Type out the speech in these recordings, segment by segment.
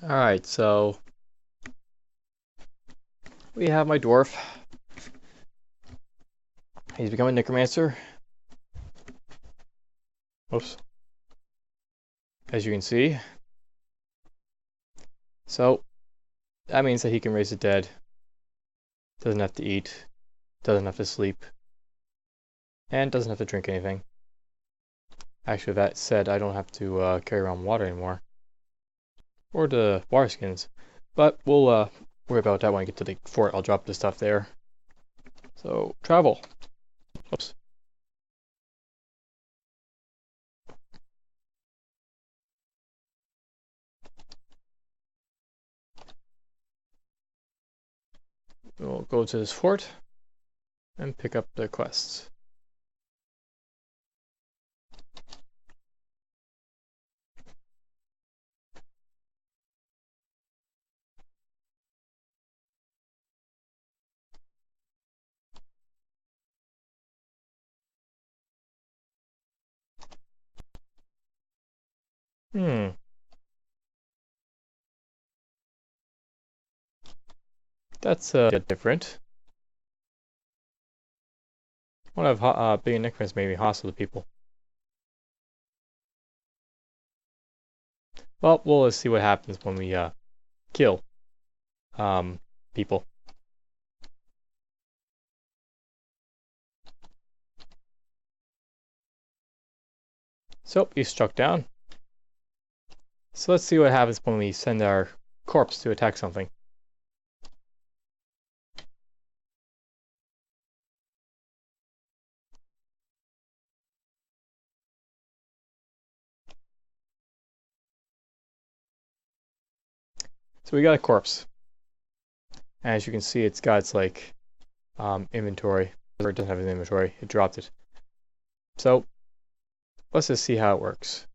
Alright, so we have my dwarf. He's become a necromancer. Oops. As you can see. So that means that he can raise the dead. Doesn't have to eat. Doesn't have to sleep. And doesn't have to drink anything. Actually, that said, I don't have to carry around water anymore. Or the water skins. But we'll worry about that when I get to the fort. I'll drop the stuff there. So, travel. Oops. We'll go to this fort and pick up the quests. Hmm. That's different. One of being necromancers may be hostile to people. Well, we'll see what happens when we kill people. So he's struck down. So let's see what happens when we send our corpse to attack something. So we got a corpse. And as you can see, it's got its like inventory. Or it doesn't have an inventory. It dropped it. So let's just see how it works.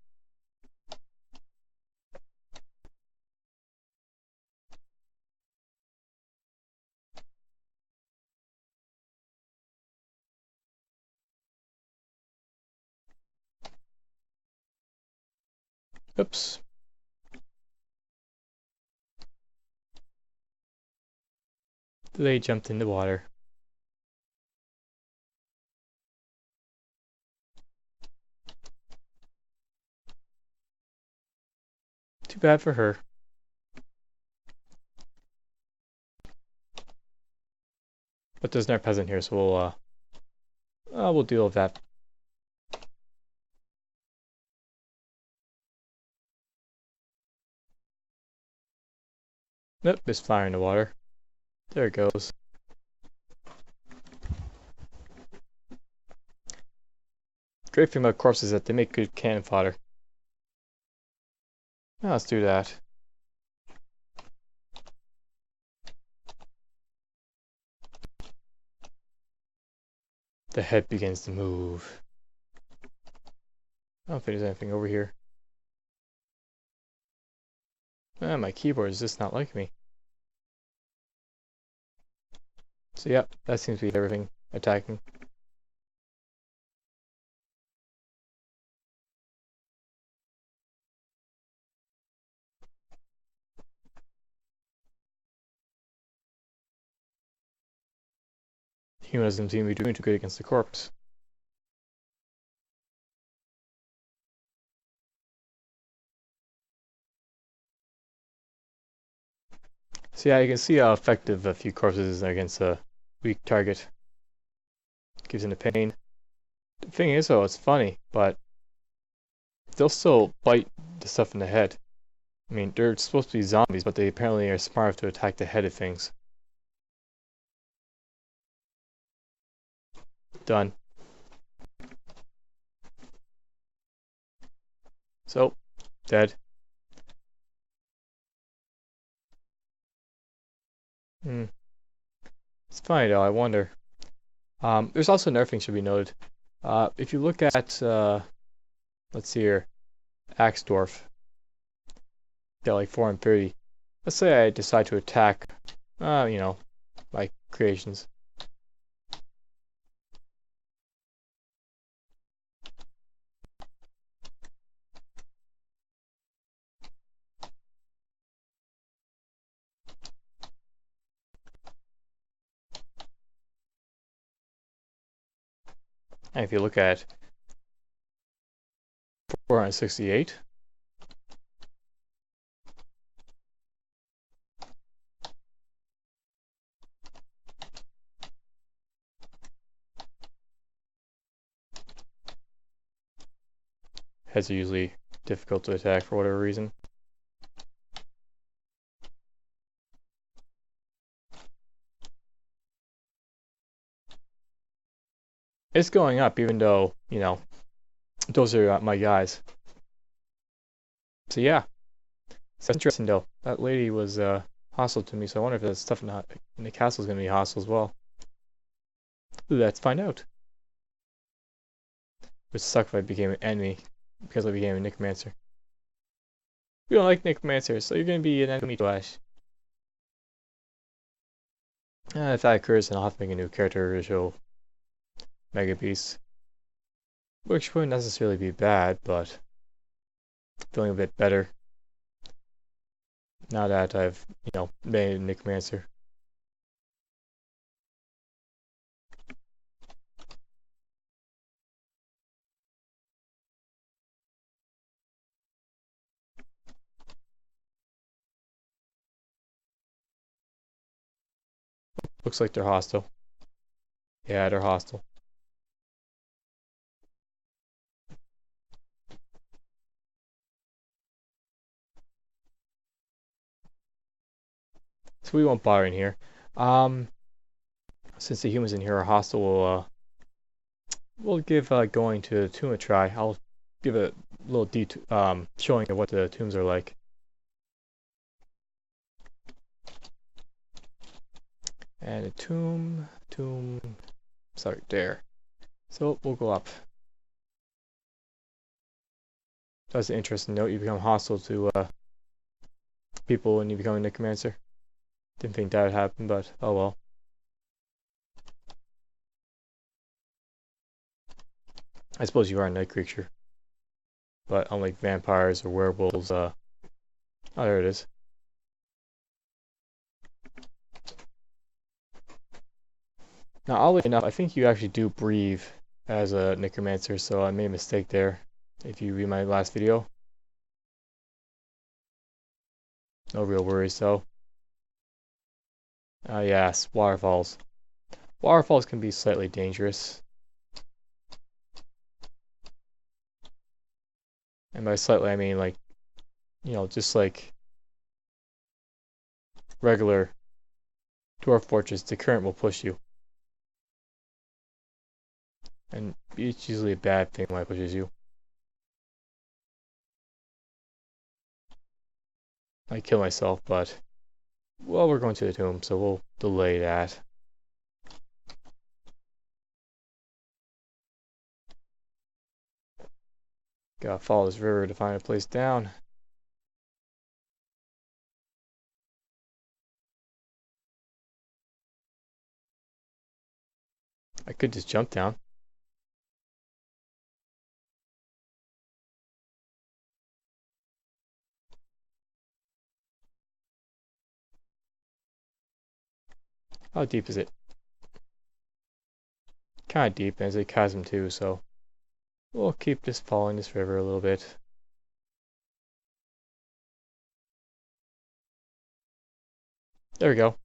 Oops. They jumped in the water. Too bad for her. But there's no peasant here, so we'll deal with that. Nope, there's fire in the water. There it goes. Great thing about corpses is that they make good cannon fodder. Now let's do that. The head begins to move. I don't think there's anything over here. Ah, my keyboard is just not like me. So yeah, that seems to be everything attacking. Human doesn't seem to be doing too good against the corpse. So yeah, you can see how effective a few corpses is against a weak target. Gives them the pain. The thing is though, it's funny, but they'll still bite the stuff in the head. I mean, they're supposed to be zombies, but they apparently are smart enough to attack the head of things. Done. So, dead. Hmm. It's funny though, I wonder. There's also another thing should be noted. If you look at, let's see here, Axe Dwarf, they're like 4 and 30. Let's say I decide to attack, you know, my creations. And if you look at 468, heads are usually difficult to attack for whatever reason. It's going up, even though, you know, those are my guys. So yeah, so that's interesting though. That lady was hostile to me, so I wonder if that stuff in the castle is going to be hostile as well. Let's find out. It would suck if I became an enemy because I became a Necromancer. We don't like Necromancers, so you're going to be an enemy to us. If that occurs, then I'll have to make a new character to show Mega Beast. Which wouldn't necessarily be bad, but feeling a bit better now that I've, you know, made a Necromancer. Looks like they're hostile. Yeah, they're hostile. So we won't bother in here. Since the humans in here are hostile, we'll give going to the tomb a try. I'll give a little showing of what the tombs are like. And a tomb, sorry, there. So we'll go up. That's an interesting note. You become hostile to people when you become a Necromancer. Didn't think that would happen, but oh well. I suppose you are a night creature. But unlike vampires or werewolves, oh, there it is. Now, oddly enough, I think you actually do breathe as a Necromancer, so I made a mistake there. If you read my last video. No real worries, though. Yes, waterfalls. Waterfalls can be slightly dangerous. And by slightly, I mean, like, you know, just like regular Dwarf Fortress, the current will push you. And it's usually a bad thing when it pushes you. I kill myself, but, well, we're going to the tomb, so we'll delay that. Gotta follow this river to find a place down. I could just jump down. How deep is it? Kind of deep, and it's a chasm too, so we'll keep just following this river a little bit. There we go.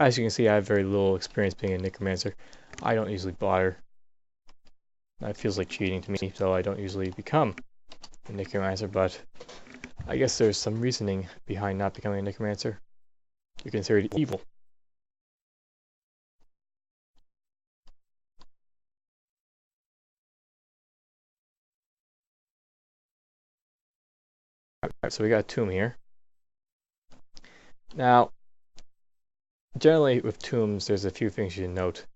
As you can see, I have very little experience being a Necromancer. I don't usually bother. That feels like cheating to me, so I don't usually become a Necromancer, but I guess there's some reasoning behind not becoming a Necromancer. You're considered evil. Alright, so we got a tomb here. Now, generally with tombs, there's a few things you should note.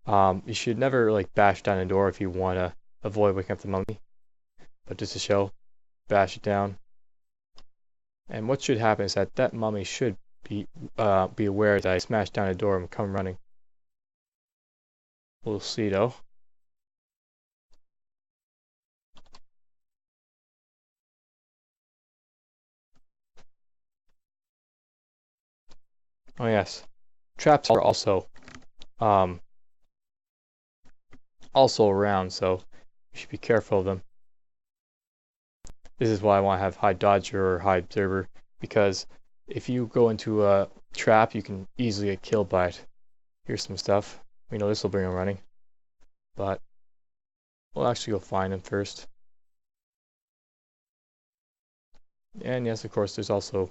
You should never like bash down a door if you want to avoid waking up the mummy. But just to show, bash it down. And what should happen is that mummy should be aware that I smashed down a door and come running. We'll see though. Oh yes, traps are um also around, so you should be careful of them. This is why I want to have high dodger or high observer, because if you go into a trap, you can easily get killed by it. Here's some stuff. We know this will bring him running, but we'll actually go find him first. And yes, of course, there's also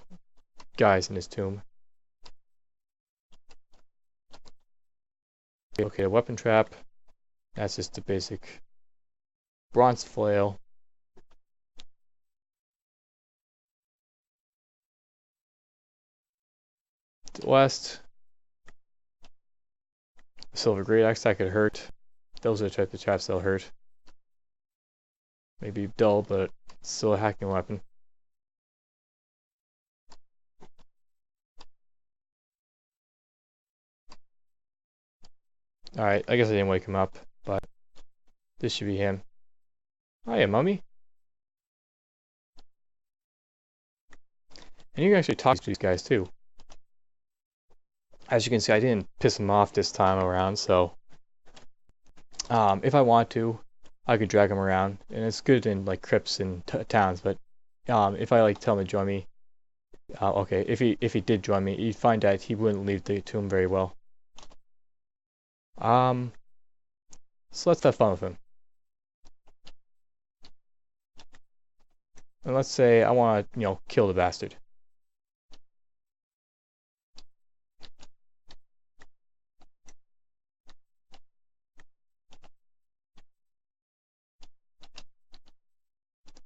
guys in his tomb. Okay, a weapon trap. That's just the basic bronze flail. To the west, a silver great axe that could hurt. Those are the type of traps that'll hurt. Maybe dull, but still a hacking weapon. Alright, I guess I didn't wake him up, but this should be him. Hiya, mummy. And you can actually talk to these guys too. As you can see, I didn't piss them off this time around, so if I want to, I could drag him around, and it's good in like crypts and towns. But if I like tell him to join me, okay, if he did join me, you'd find that he wouldn't leave the tomb very well. So let's have fun with him. And let's say I want to, kill the bastard.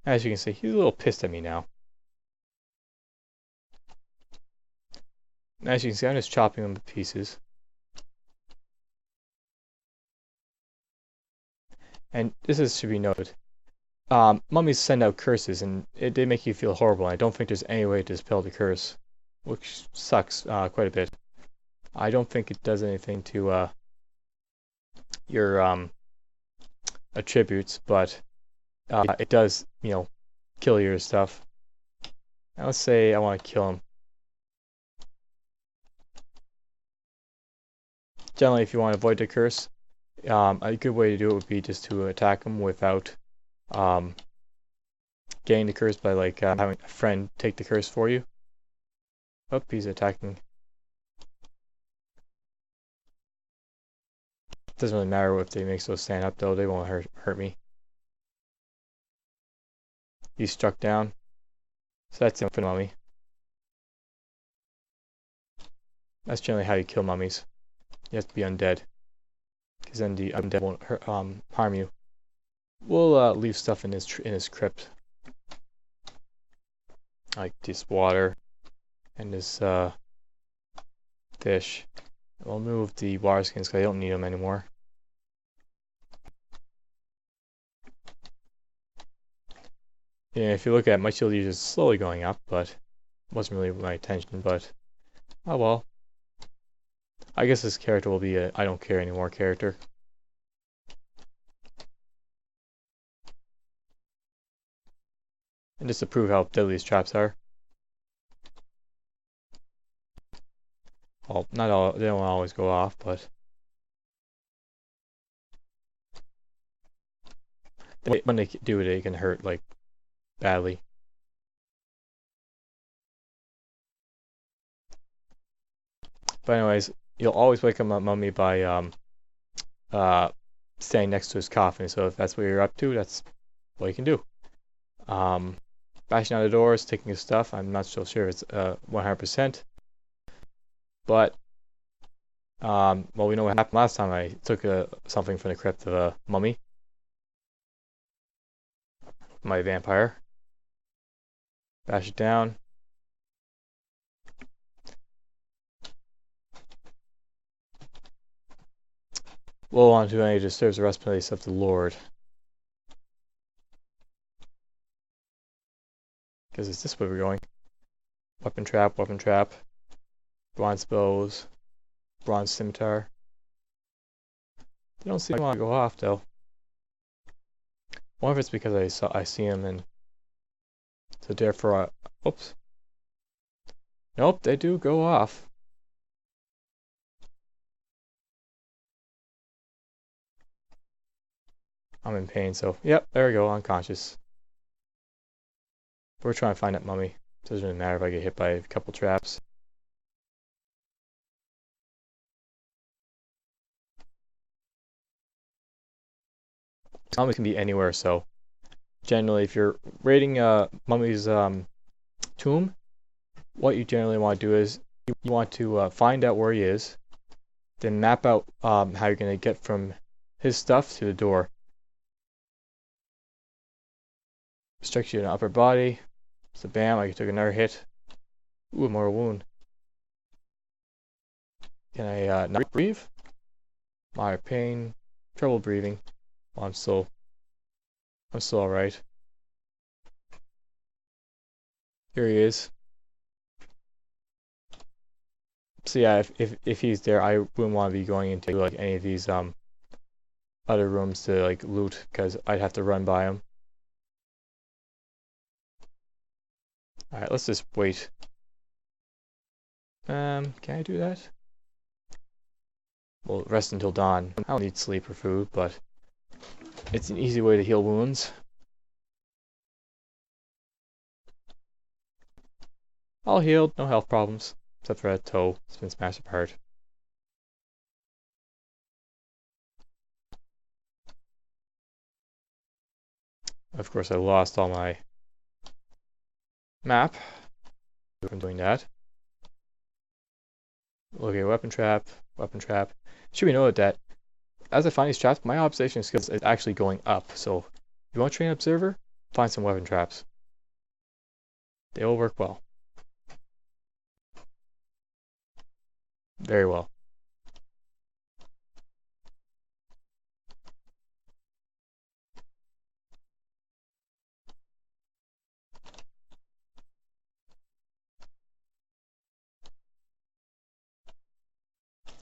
As you can see, he's a little pissed at me now. As you can see, I'm just chopping him to pieces. And should be noted. Mummies send out curses, and they make you feel horrible. And I don't think there's any way to dispel the curse, which sucks quite a bit. I don't think it does anything to your attributes, but it does, kill your stuff. Now let's say I want to kill him. Generally, if you want to avoid the curse, a good way to do it would be just to attack him without getting the curse by like having a friend take the curse for you. Oh, he's attacking. Doesn't really matter if they make those stand up though, they won't hurt me. He's struck down. So that's it for the mummy. That's generally how you kill mummies. You have to be undead, because then the undead won't harm you. We'll leave stuff in his crypt, like this water and this fish. We'll move the water skins because I don't need them anymore. Yeah, if you look at it, my shield use is slowly going up, but wasn't really my intention. But oh well. I guess this character will be a I don't care anymore character. And just to prove how deadly these traps are. Well, not all, they don't always go off, but when they do it, it can hurt like badly. But anyways, you'll always wake up a mummy by staying next to his coffin. So if that's what you're up to, that's what you can do. Bashing out the doors, taking his stuff. I'm not so sure if it's 100%. But well, we know what happened last time I took something from the crypt of a mummy. My vampire. Bash it down. Woe unto any who disturbs the rest place of the Lord. Because it's this way we're going. Weapon trap, bronze bows, bronze scimitar. They don't seem to want to go off though. I wonder if it's because I see him, and so therefore oops. Nope, they do go off. I'm in pain, so yep, there we go, unconscious. We're trying to find that mummy. Doesn't really matter if I get hit by a couple traps. Mummies can be anywhere, so generally if you're raiding mummy's tomb, what you generally want to do is you want to find out where he is, then map out how you're going to get from his stuff to the door. Strikes you in the upper body, so bam, I took another hit. Ooh, more wound. Can I not breathe? Moderate pain, trouble breathing. Well, I'm still alright. Here he is. So yeah, if he's there, I wouldn't want to be going into like any of these other rooms to like loot, because I'd have to run by him. Alright, let's just wait. Can I do that? Well, rest until dawn. I don't need sleep or food, but it's an easy way to heal wounds. All healed, no health problems, except for that toe. It's been smashed apart. Of course, I lost all my map from doing that. Okay, weapon trap, weapon trap. Should we know that as I find these traps, my observation skills is actually going up. So if you want to train an observer, find some weapon traps. They all work well. Very well.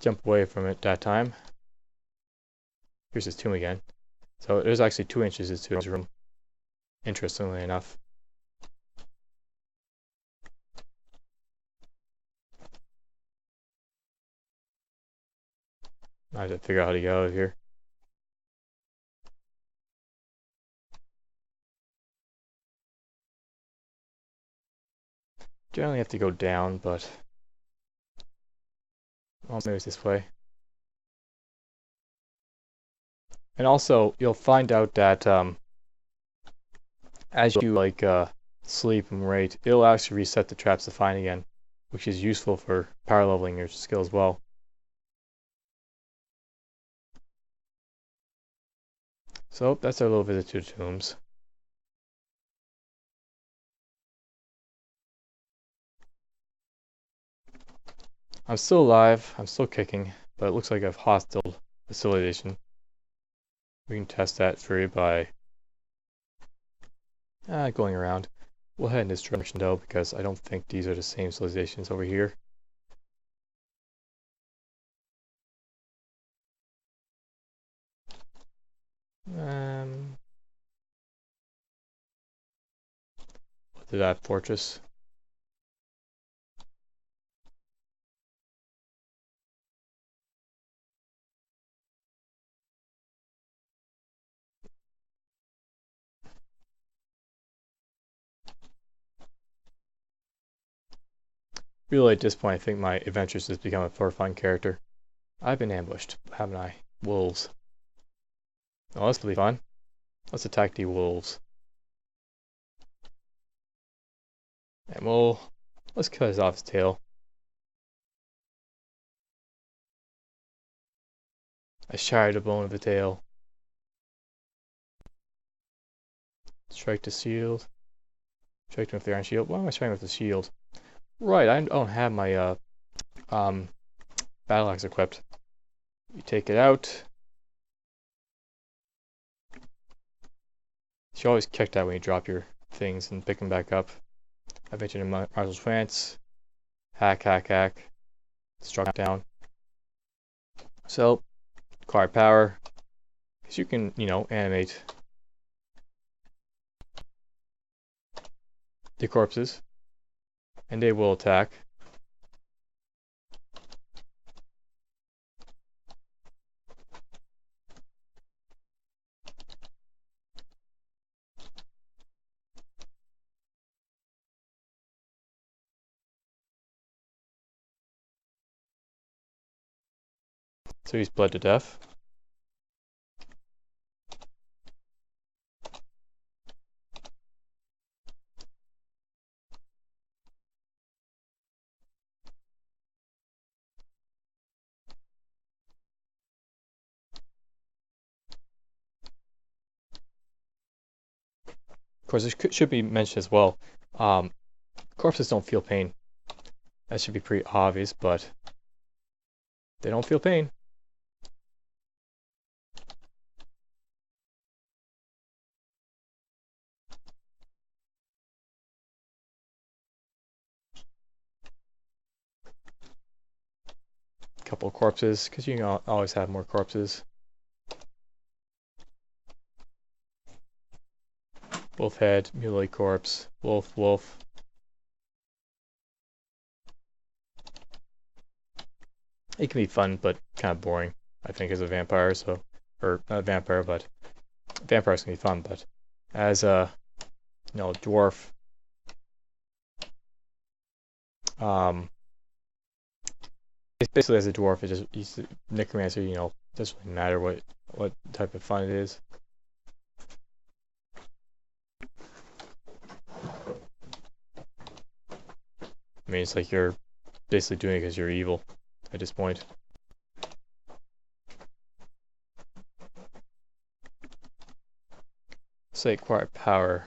Jump away from it that time. Here's his tomb again. So there's actually 2 inches to his room, interestingly enough. I have to figure out how to get out of here. Generally have to go down, but well, maybe it's this way. And also, you'll find out that as you like sleep and raid, it'll actually reset the traps to find again, which is useful for power leveling your skill as well. So that's our little visit to the tombs. I'm still alive, I'm still kicking, but it looks like I've hostile facilitation. We can test that for you by going around. We'll head in this direction though, because I don't think these are the same civilizations over here. To that fortress. Really, at this point, I think my adventures has become a for fun character. I've been ambushed, haven't I? Wolves. Oh, this will be fun. Let's attack the wolves. And let's cut his off his tail. I shired the bone of the tail. Strike the shield. Strike them with the iron shield. Why am I striking with the shield? Right, I don't have my battle axe equipped. You take it out. You should always kick that when you drop your things and pick them back up. I mentioned in Martial Trance. Hack, hack, hack. Struck down. So, acquire power. Because you can, animate the corpses. And they will attack. So he's bled to death. Of course, it should be mentioned as well. Corpses don't feel pain. That should be pretty obvious, but they don't feel pain. Couple of corpses, because you can always have more corpses. Wolf head, mutilate corpse, wolf, wolf. It can be fun, but kind of boring, I think, as a vampire. So, or not a vampire, but vampires can be fun. But as a, dwarf, basically as a dwarf, it just he's a necromancer. Doesn't really matter what type of fun it is. I mean, it's like you're basically doing it because you're evil at this point. Say acquire power.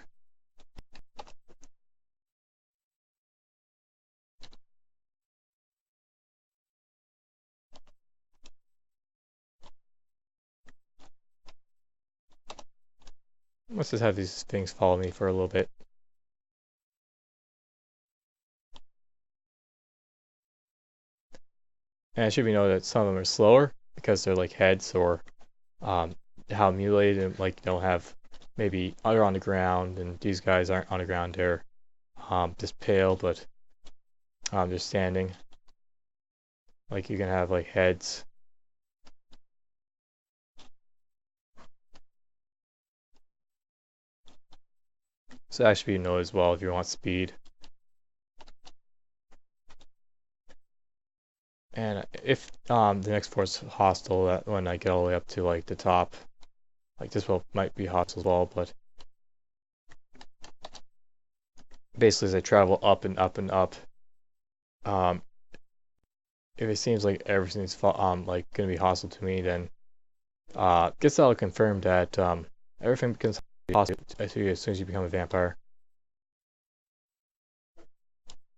Let's just have these things follow me for a little bit. And it should be noted that some of them are slower because they're like heads, or how mutilated, and like don't have, maybe they're on the ground, and these guys aren't on the ground. They're just pale, but they're standing. Like you can have like heads. So that should be noted as well if you want speed. And if the next floor is hostile, that when I get all the way up to like the top, like this one might be hostile as well, but basically as I travel up and up and up, if it seems like everything's like gonna be hostile to me, then gets all confirmed that everything becomes hostile as soon as you become a vampire,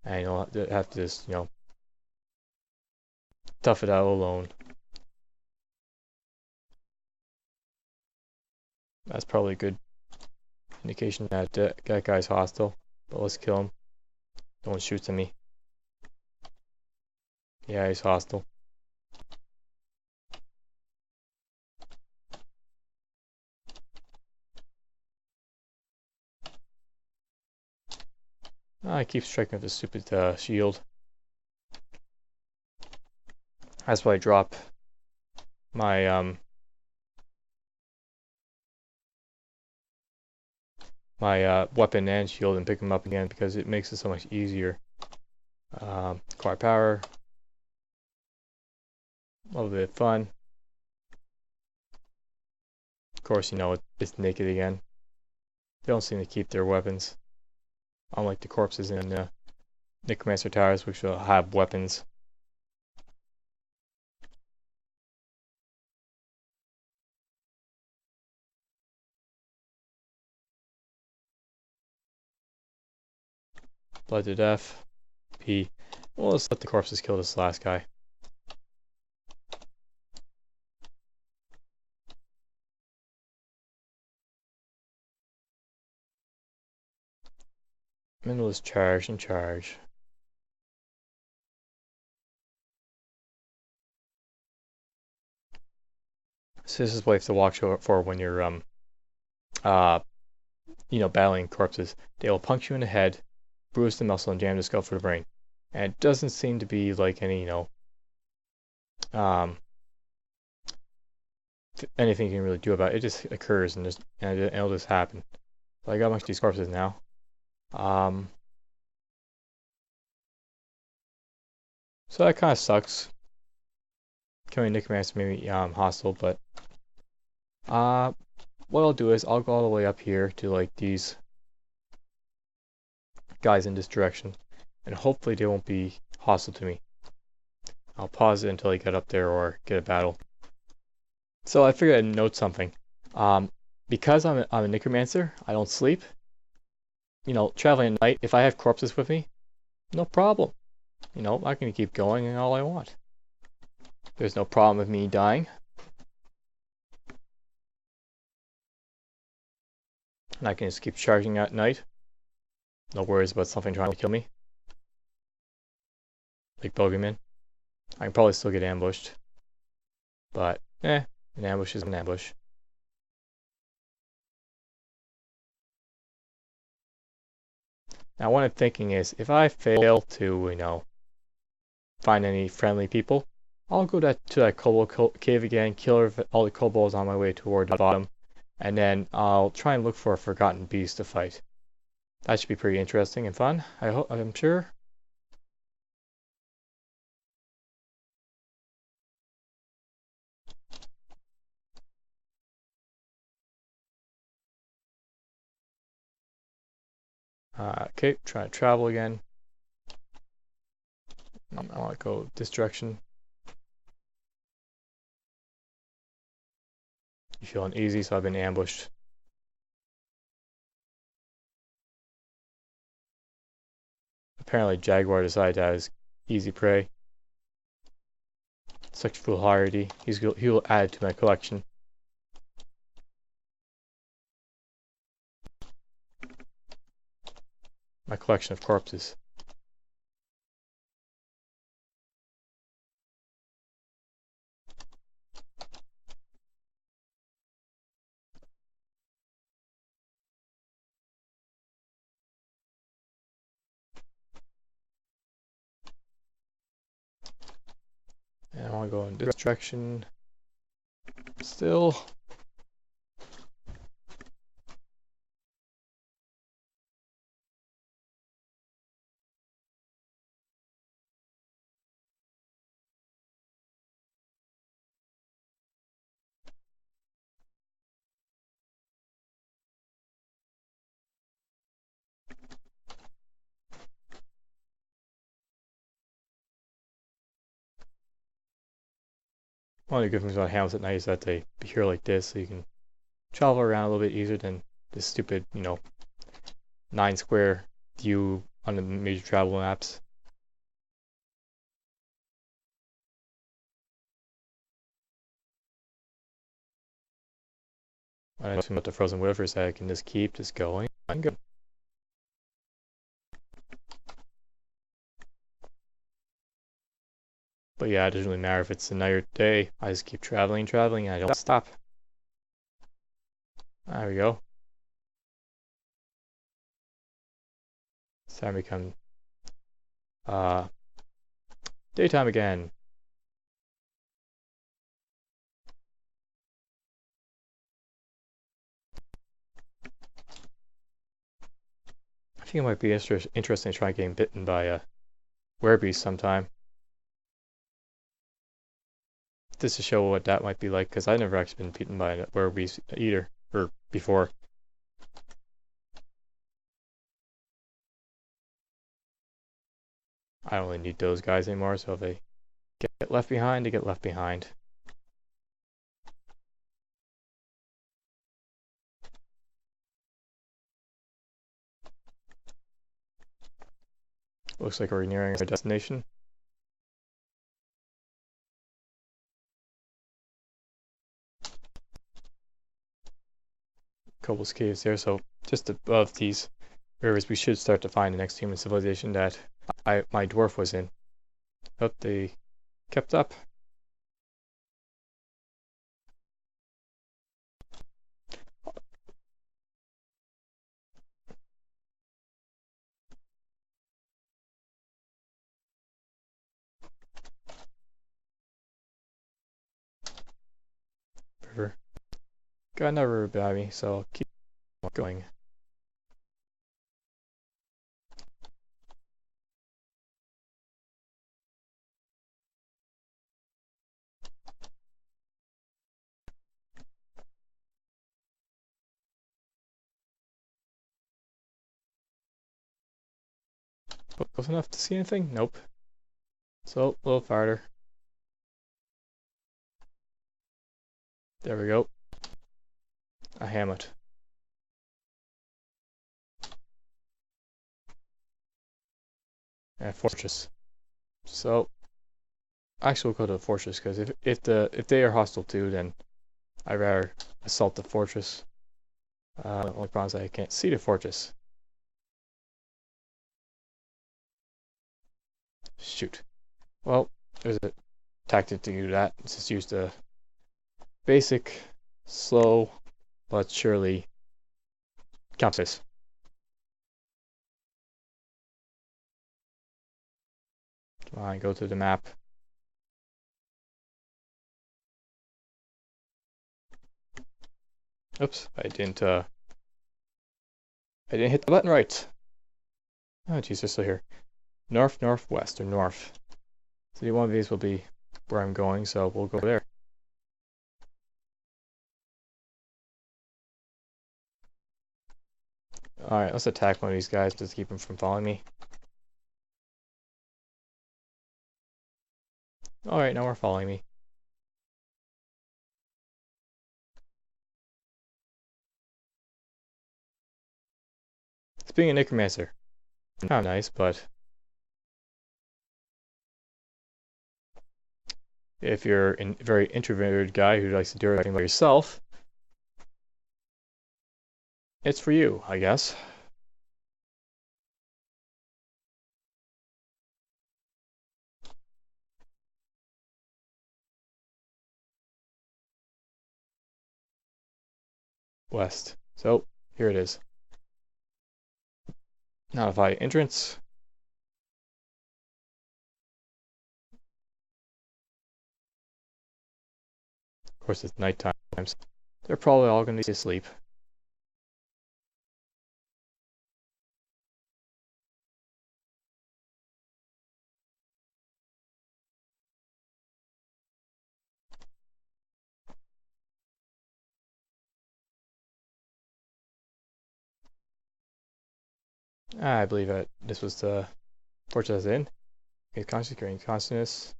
and you'll have to just tough it out alone. That's probably a good indication that that guy's hostile. But let's kill him. No one shoots at me. Yeah, he's hostile. I keep striking with the stupid shield. That's why I drop my my weapon and shield and pick them up again, because it makes it so much easier. Acquire power. A little bit of fun. Of course, it's naked again. They don't seem to keep their weapons, unlike the corpses in the Necromancer towers, which will have weapons. Blood to death. P. Well, let's let the corpses kill this last guy. Minimalist charge and charge. So this is what you have to watch for when you're battling corpses. They will puncture you in the head, bruise the muscle, and jam the skull for the brain. And it doesn't seem to be like any anything you can really do about it. It just occurs, and it'll just happen. So I got a bunch of these corpses now. So that kind of sucks. Killing Necromancers may be hostile, but what I'll do is I'll go all the way up here to like these guys in this direction, and hopefully they won't be hostile to me. I'll pause it until I get up there or get a battle. So I figured I'd note something. Because I'm a Necromancer, I don't sleep. You know, traveling at night, if I have corpses with me, no problem. You know, I can keep going and all I want. There's no problem with me dying. And I can just keep charging at night. No worries about something trying to kill me. Like bogeyman. I can probably still get ambushed. But, an ambush is an ambush. Now what I'm thinking is, if I fail to, you know, find any friendly people, I'll go to that kobold cave again, kill all the kobolds on my way toward the bottom, and then I'll try and look for a forgotten beast to fight. That should be pretty interesting and fun, I'm sure. Okay, trying to travel again. I want to go this direction. You feel uneasy, so I've been ambushed. Apparently Jaguar decided that is easy prey. Such foolhardy. He will add to my collection. My collection of corpses. And I want to go in this direction. Still. One of the good things about Hamlet at night is that they appear like this, so you can travel around a little bit easier than this stupid, you know, 9 square view on the major travel maps. I know about the frozen wafers that I can just keep going. I'm good. But yeah, it doesn't really matter if it's a night or day. I just keep traveling, and I don't stop. There we go. It's time to become daytime again. I think it might be interesting to try getting bitten by a werebeast sometime. Just to show what that might be like, because I've never actually been bitten by a werebeast either, or before. I don't really need those guys anymore, so if they get left behind, they get left behind. Looks like we're nearing our destination. Kobold's caves there, so just above these rivers we should start to find the next human civilization that my dwarf was in. But they kept up. River. Got another river by me, so I'll keep going. Close enough to see anything? Nope. So, a little farther. There we go. A hamlet. And a fortress. So, actually we'll go to the fortress, because if they are hostile too, then I'd rather assault the fortress. Only problem is I can't see the fortress. Shoot. Well, there's a tactic to do that. Just use the basic, slow, but surely campus. Come on, go to the map. Oops, I didn't hit the button right. Oh jeez, they're still here. North, northwest, or north. So one of these will be where I'm going, so we'll go there. Alright, let's attack one of these guys just to keep them from following me. Alright, now we're following me. It's being a Necromancer. Not nice, but if you're a very introverted guy who likes to do everything by yourself, it's for you, I guess. West. So, here it is. Notify entrance. Of course, it's night times. They're probably all going to be asleep. I believe that this was the fortress in. Okay, conscious, carrying consciousness.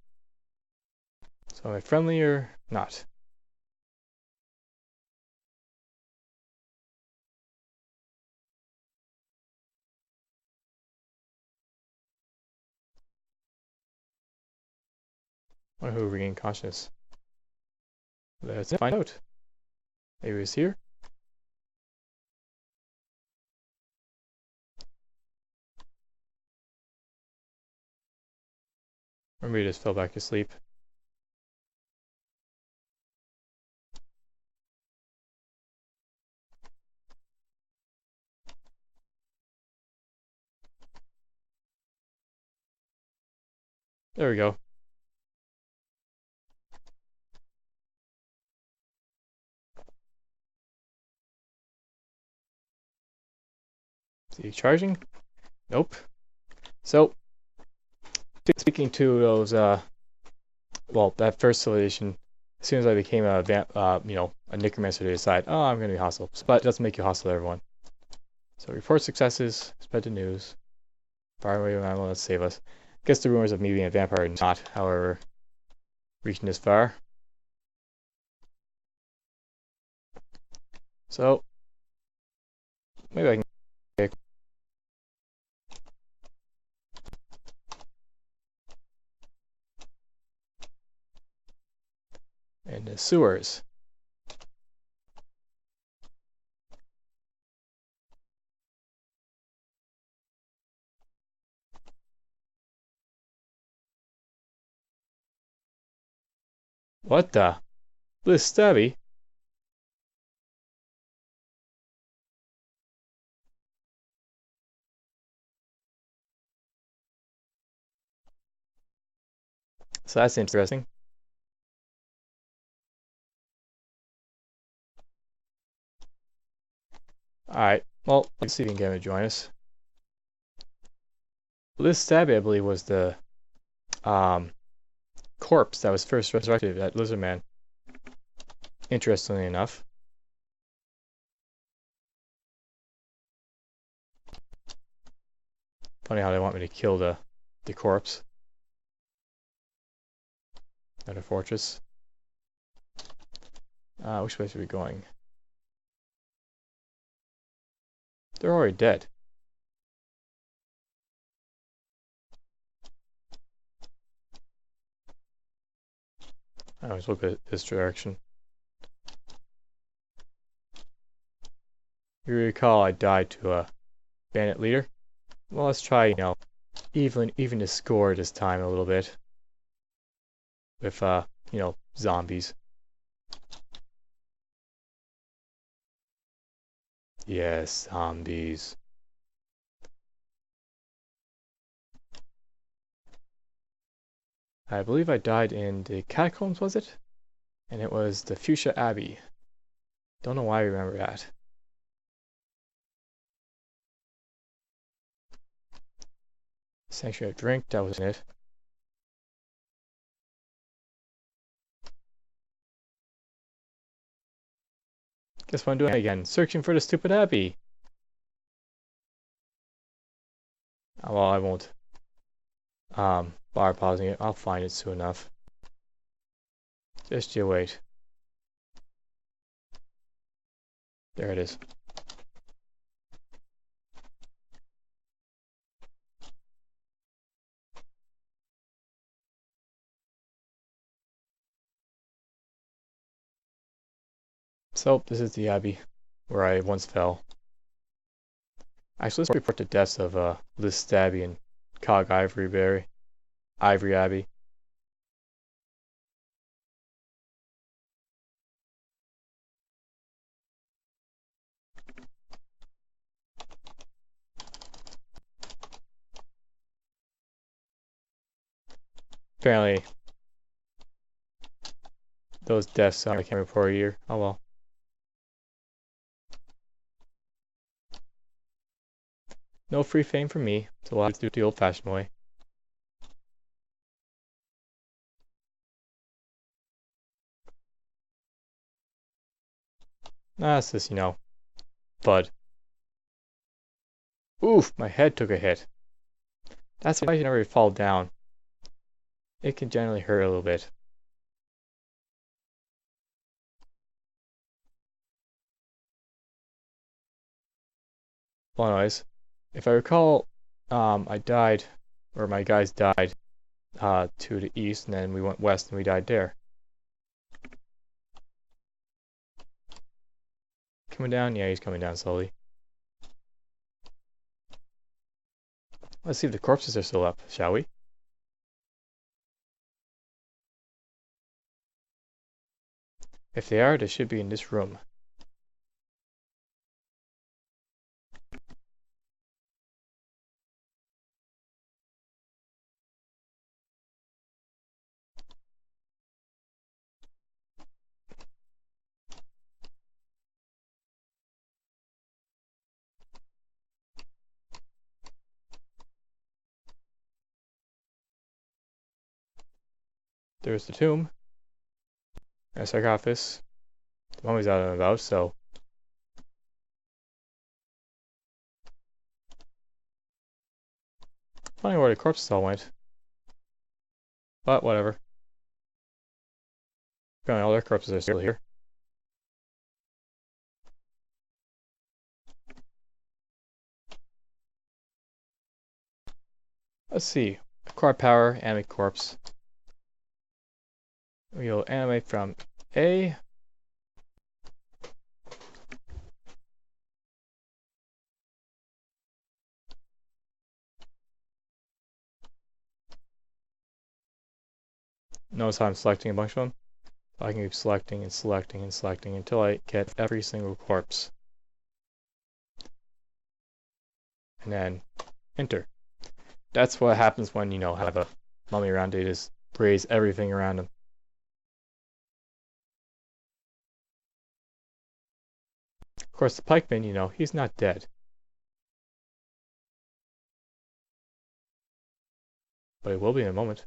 So am I friendly or not? Or who regained consciousness? Let's find out. Maybe it's here. Or maybe just fell back to sleep. There we go. Is he charging? Nope. So, speaking to those, well, that first civilization, as soon as I became a Necromancer, they decide, oh, I'm going to be hostile. But it doesn't make you hostile to everyone. So, report successes, spread the news, fire away ammo, let's save us. Guess the rumors of me being a vampire are not, however, reaching this far. So, maybe I can get in the sewers. What the? This stabby? So that's interesting. Alright, well, let's see if we can get him to join us. Well, this stabby, I believe, was the corpse that was first resurrected, that lizard man. Interestingly enough. Funny how they want me to kill the corpse. Another fortress. Which way should we be going? They're already dead. I always look at this direction. You recall I died to a bandit leader? Well, let's try, even the score this time a little bit. With, zombies. Yes, zombies. I believe I died in the catacombs, was it? And it was the Fuchsia Abbey. Don't know why I remember that. Sanctuary of Drink, that was it. Guess what I'm doing again? Searching for the stupid abbey. Oh, well, I won't bother pausing it. I'll find it soon enough. Just you wait. There it is. So, this is the abbey where I once fell. Actually, let's report the deaths of Liz Stabby and Cog Ivory Abbey. Apparently, those deaths on camera for a year. Oh well. No free fame for me, so we'll have to do it the old-fashioned way. That's just, Bud. Oof, my head took a hit. That's why you never fall down. It can generally hurt a little bit. Well, anyways, if I recall, I died, or my guys died, to the east, and then we went west and we died there. Coming down? Yeah, he's coming down slowly. Let's see if the corpses are still up, shall we? If they are, they should be in this room. There's the tomb. And a sarcophagus. The mummy's out and about, so... Funny where the corpses all went. But whatever. Apparently all their corpses are still here. Let's see. Acquire power, animate corpse. We'll animate from A. Notice how I'm selecting a bunch of them? I can keep selecting and selecting and selecting until I get every single corpse. And then enter. That's what happens when, have a mummy around. They just braise everything around them. Of course, the pikeman, he's not dead. But he will be in a moment.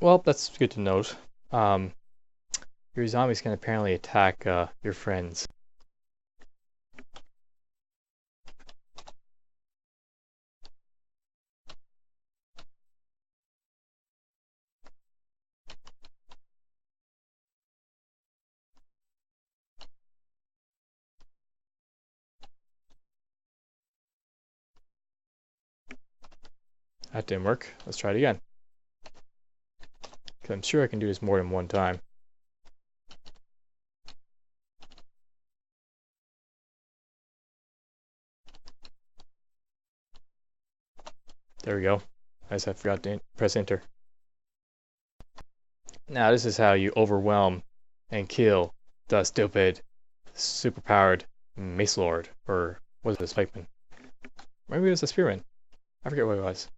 Well, that's good to note. Um, your zombies can apparently attack your friends. That didn't work. Let's try it again. 'Cause I'm sure I can do this more than one time. There we go. I just forgot to press enter. Now this is how you overwhelm and kill the stupid, superpowered Mace Lord. Or was it a Spikeman? Maybe it was a Spearman. I forget what it was.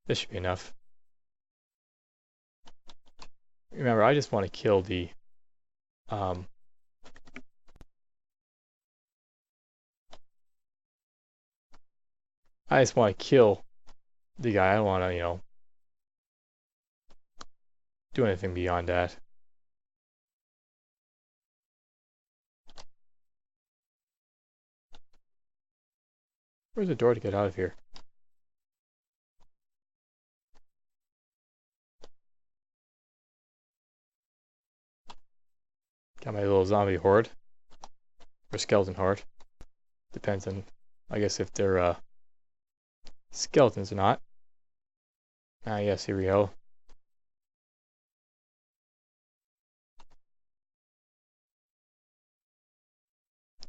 This should be enough. Remember, I just want to kill the I just want to kill the guy. I don't want to, do anything beyond that. Where's the door to get out of here? Got my little zombie horde. Or skeleton horde. Depends on, I guess, if they're skeletons or not. Ah, yes, here we go.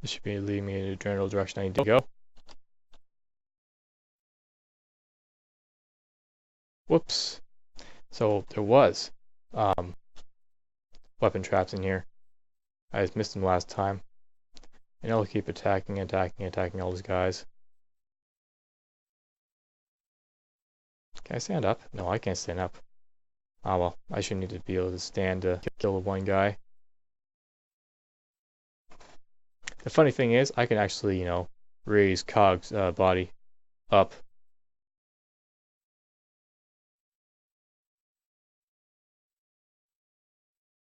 This should be leading me in the general direction I need to go. Whoops. So there was weapon traps in here. I just missed them last time. And I'll keep attacking all these guys. Can I stand up? No, I can't stand up. Ah, well, I should need to be able to stand to kill the one guy. The funny thing is, I can actually, raise Cog's body up.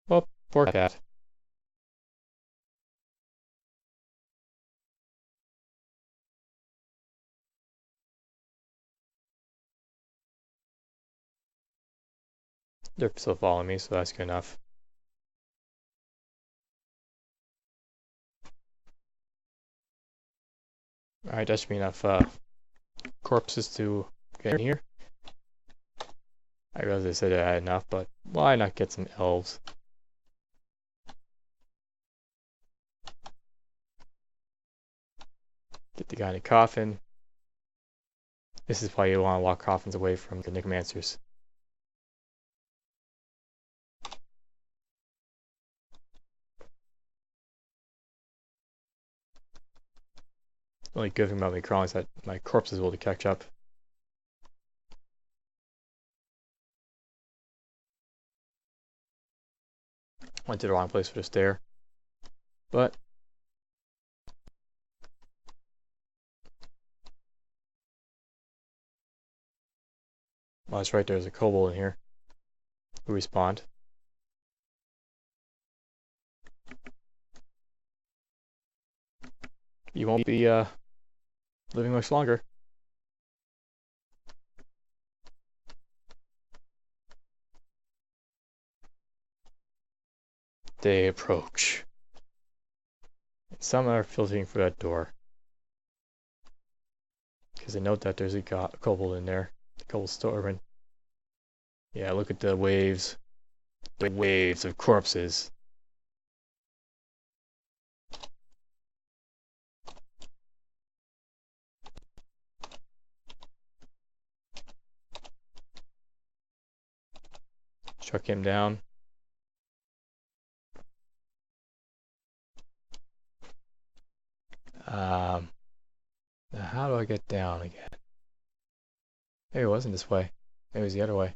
Oh, poor cat. They're still following me, so that's good enough. Alright, that should be enough corpses to get in here. I realize I said I had enough, but why not get some elves? Get the guy in a coffin. This is why you want to lock coffins away from the Necromancers. The only good thing about me crawling is that my corpse is able to catch up. Went to the wrong place for the stair. But well, that's right, there's a kobold in here who respawned. You won't be living much longer. They approach. And some are filtering for that door. Because they note that there's a kobold in there. The kobold's still urban. Yeah, look at the waves. The waves of corpses. Struck him down. Now how do I get down again? Maybe it wasn't this way. Maybe it was the other way.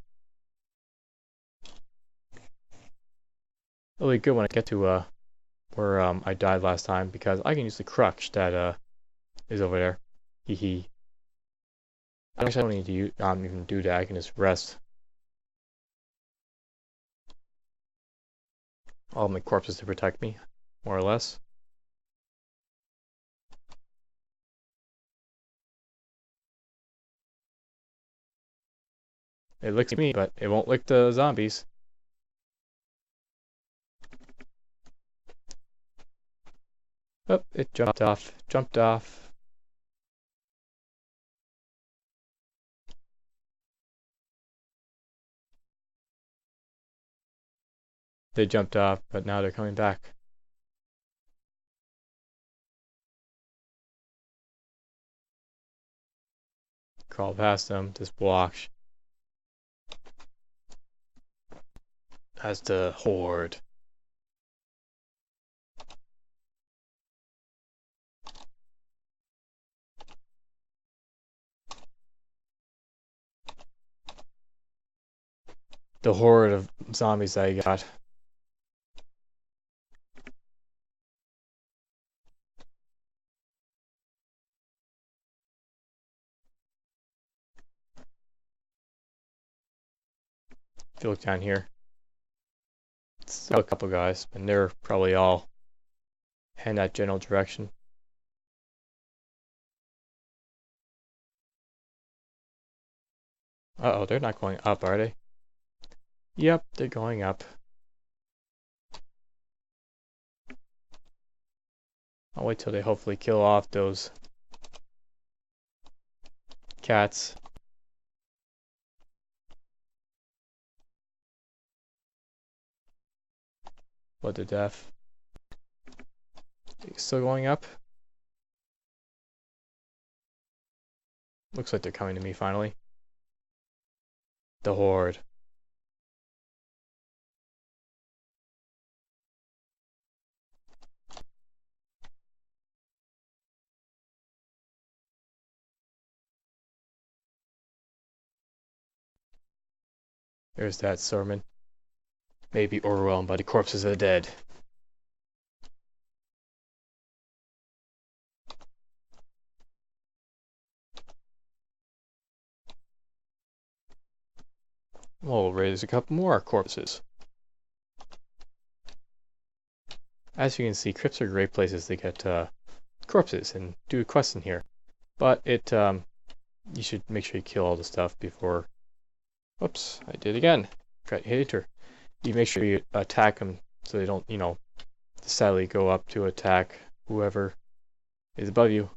really good when I get to where I died last time because I can use the crutch that is over there. Hee hee. Actually, I don't need to even do that. I can just rest. All my corpses to protect me, more or less. It licks me, but it won't lick the zombies. Oh, it jumped off. Jumped off. They jumped off, but now they're coming back. Crawl past them, just watch. As the horde. The horde of zombies that I got. If you look down here, it's a couple guys, and they're probably all in that general direction. Uh-oh, they're not going up, are they? Yep, they're going up. I'll wait till they hopefully kill off those cats. Blood to death. Still going up? Looks like they're coming to me finally. The horde. There's that sermon. Maybe overwhelmed by the corpses of the dead. We'll raise a couple more corpses. As you can see, crypts are great places to get corpses and do quests in here. But you should make sure you kill all the stuff before. Whoops, I did again. Try to hit her. You make sure you attack them so they don't, sadly go up to attack whoever is above you.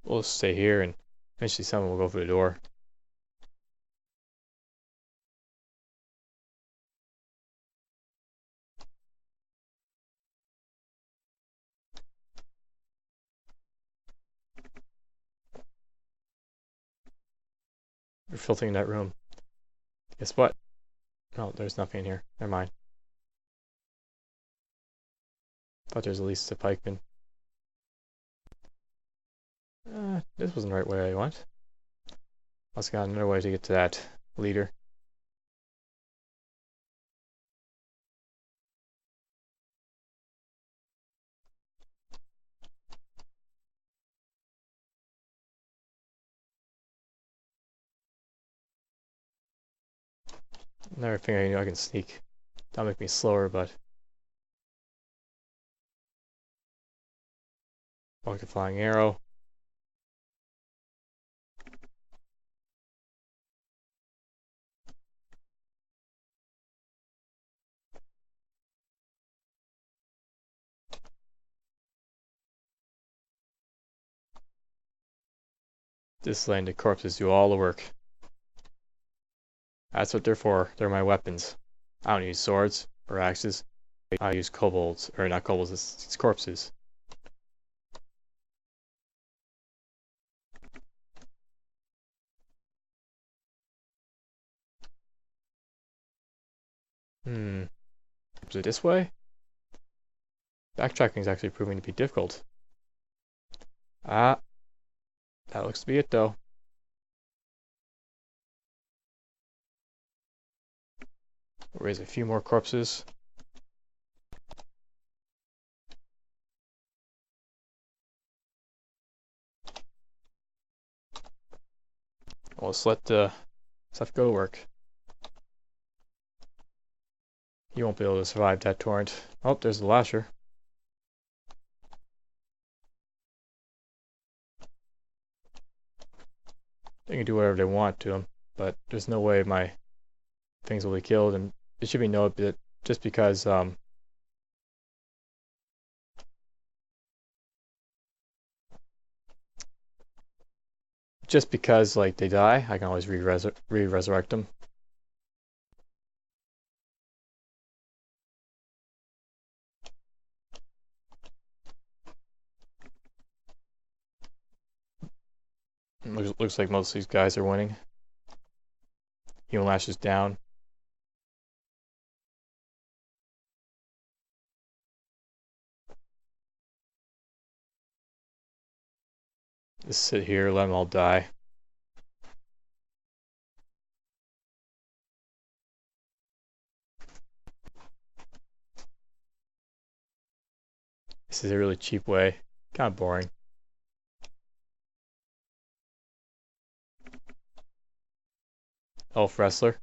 We'll stay here and eventually someone will go for the door. We're filtering that room. Guess what? No, there's nothing in here. Never mind. Thought there's at least a pikeman. This wasn't the right way I went. Must have got another way to get to that leader. Another thing I know I can sneak. That'll make me slower, but like a flying arrow. This landed corpses do all the work. That's what they're for. They're my weapons. I don't use swords or axes. I use kobolds, or not kobolds, it's corpses. Is it this way? Backtracking is actually proving to be difficult. Ah, that looks to be it though. Raise a few more corpses. Well, let's let the stuff go to work. You won't be able to survive that torrent. Oh, there's the lasher. They can do whatever they want to him, but there's no way my things will be killed, and it should be noted that just because like they die, I can always re-resurrect them. Looks like most of these guys are winning. Healing lashes down. Just sit here, let them all die. This is a really cheap way. Kind of boring. Elf wrestler.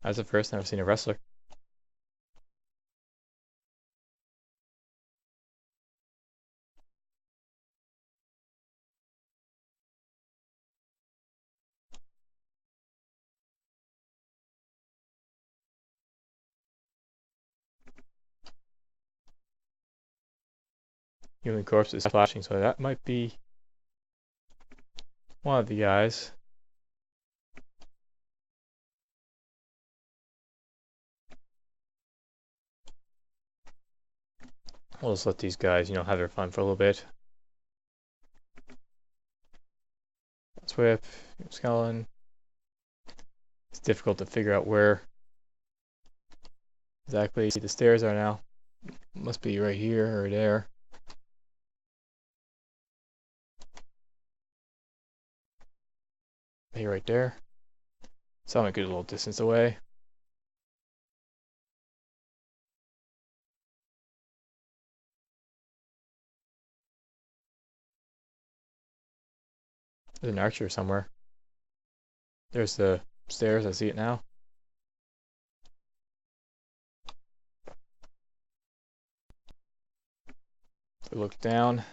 As a first, never seen a wrestler. Human corpse is flashing, so that might be one of the guys. We'll just let these guys, have their fun for a little bit. Let's whip, skeleton. It's difficult to figure out where exactly the stairs are now. Must be right here or there. Maybe right there. So I'm a good little distance away. There's an archer somewhere. There's the stairs, I see it now. If we look down.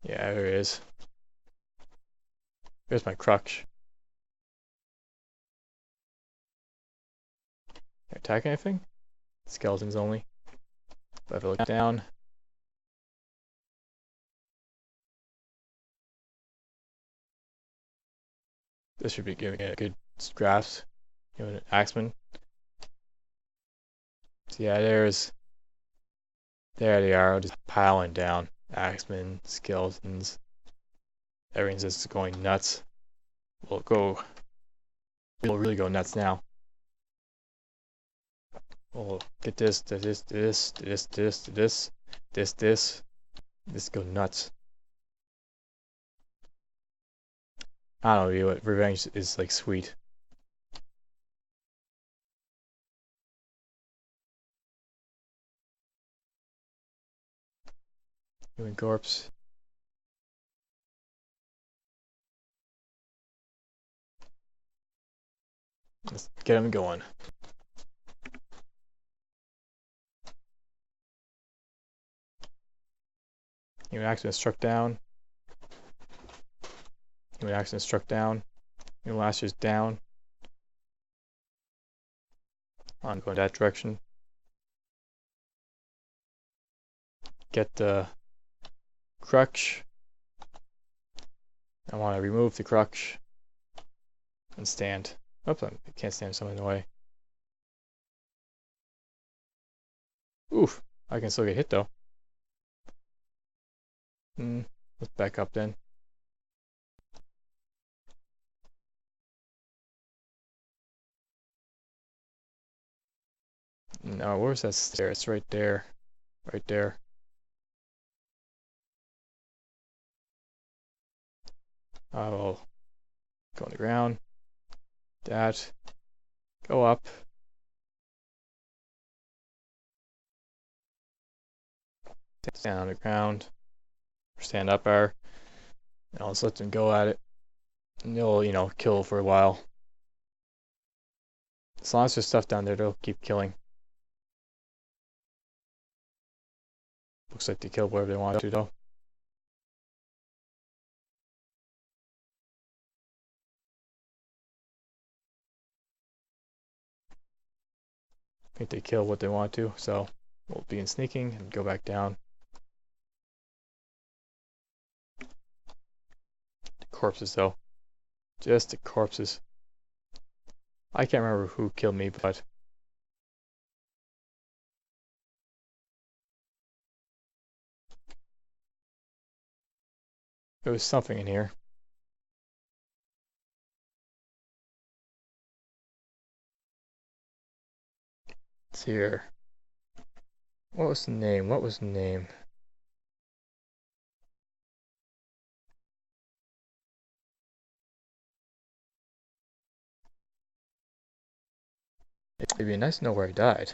Yeah, there it is. There's my crutch. Can I attack anything? Skeletons only. But if I look down. This should be giving it a good grasp. An axeman. So yeah, there they are, just piling down. Axemen, skeletons. Everything's just going nuts. We'll really go nuts now. We'll get this, this go nuts. I don't know what revenge is like sweet. Human corpse. Let's get him going. Human accident struck down. Human accident struck down. Human lashes down. I'm going that direction. Get the crutch. I want to remove the crutch and stand. Oops, I can't stand someone in the way. Oof, I can still get hit though. Let's back up then. No, where's that stair? It's right there. Right there. I will go on the ground. That. Go up. Stand on the ground. Stand up there. And I'll just let them go at it. And they'll, kill for a while. As long as there's stuff down there, they'll keep killing. Looks like they killed wherever they want to, though. I think they kill what they want to, so we'll be in sneaking and go back down. The corpses, though. Just the corpses. I can't remember who killed me, but there was something in here. It's here. What was the name? What was the name? It'd be nice to know where I died.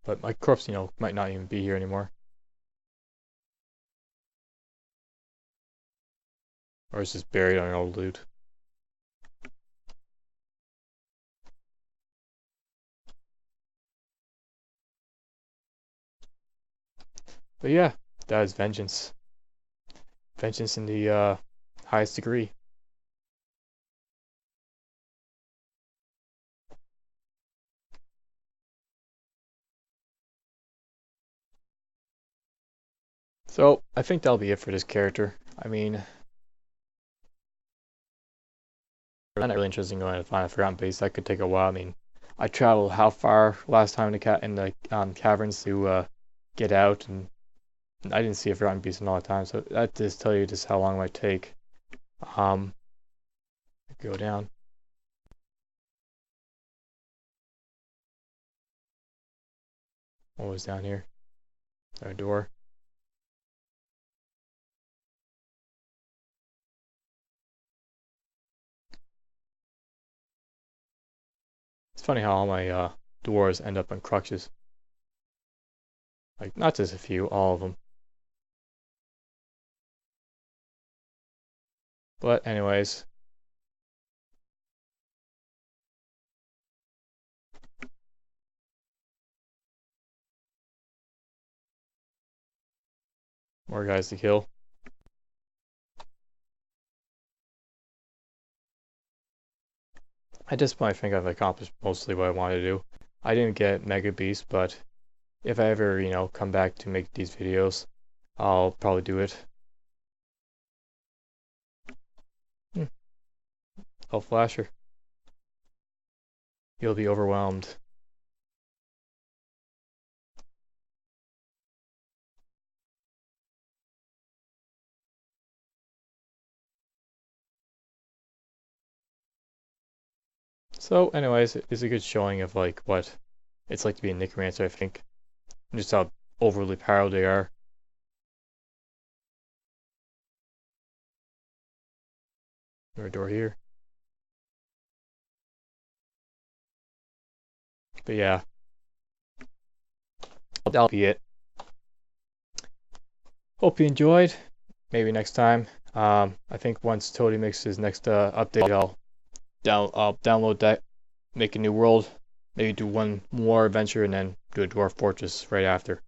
But my corpse, might not even be here anymore. Or it's just buried on old loot. But yeah, that is vengeance. Vengeance in the highest degree. So, I think that'll be it for this character. I mean, I'm not really interested in going to find a forgotten base. That could take a while. I mean, I traveled how far last time in the caverns to get out, and I didn't see a forgotten beast in all the time. So that just tell you just how long it might take. Go down. What was down here? A door. It's funny how all my doors end up on crutches. Like, not just a few, all of them. But anyways. More guys to kill. At this point, I think I've accomplished mostly what I wanted to do. I didn't get Mega Beast, but if I ever, come back to make these videos, I'll probably do it. Oh, Flasher. You'll be overwhelmed. So, anyways, it's a good showing of like what it's like to be a Necromancer, I think. And just how overly powerful they are. There's a door here. But yeah. That'll be it. Hope you enjoyed. Maybe next time. I think once Toady makes his next update, I'll download that, make a new world, maybe do one more adventure, and then do a Dwarf Fortress right after.